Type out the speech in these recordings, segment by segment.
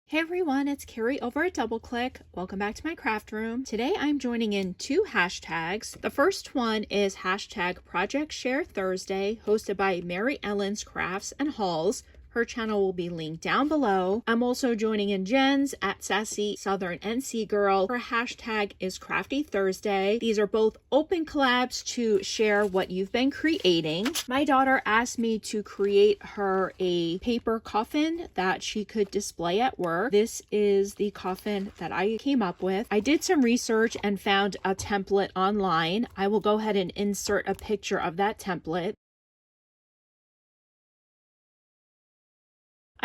Hey everyone, it's Carrie over at DoubleClick. Welcome back to my craft room. Today I'm joining in two hashtags. The first one is hashtag Project Share Thursday, hosted by Mary Ellen's Crafts and Hauls. Her channel will be linked down below. I'm also joining in Jen's at Sassy Southern NC Girl. Her hashtag is Crafty Thursday. These are both open collabs to share what you've been creating. My daughter asked me to create her a paper coffin that she could display at work. This is the coffin that I came up with. I did some research and found a template online. I will go ahead and insert a picture of that template.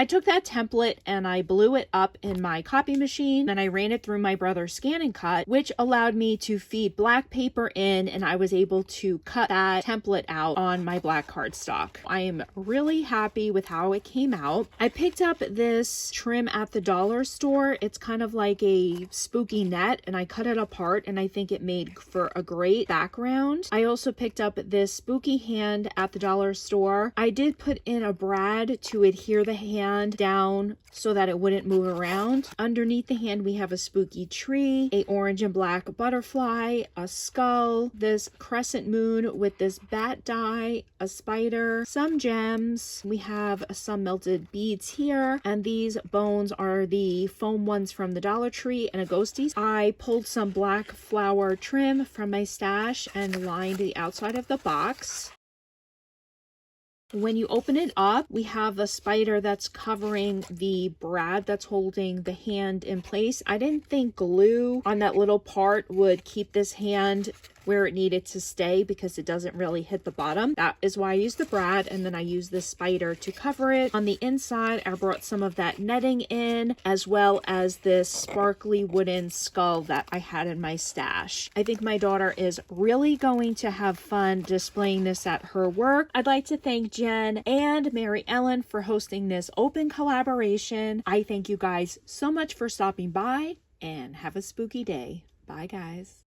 I took that template and I blew it up in my copy machine and I ran it through my brother's scan and cut, which allowed me to feed black paper in, and I was able to cut that template out on my black cardstock. I am really happy with how it came out. I picked up this trim at the dollar store. It's kind of like a spooky net, and I cut it apart and I think it made for a great background. I also picked up this spooky hand at the dollar store. I did put in a brad to adhere the hand down so that it wouldn't move around. Underneath the hand we have a spooky tree, a orange and black butterfly, a skull, this crescent moon with this bat die, a spider, some gems. We have some melted beads here, and these bones are the foam ones from the Dollar Tree and a ghostie. I pulled some black flower trim from my stash and lined the outside of the box. When you open it up, we have a spider that's covering the brad that's holding the hand in place. I didn't think glue on that little part would keep this hand where it needed to stay because it doesn't really hit the bottom. That is why I used the brad, and then I used this spider to cover it. On the inside, I brought some of that netting in, as well as this sparkly wooden skull that I had in my stash. I think my daughter is really going to have fun displaying this at her work. I'd like to thank Jen and Mary Ellen for hosting this open collaboration. I thank you guys so much for stopping by, and have a spooky day. Bye guys.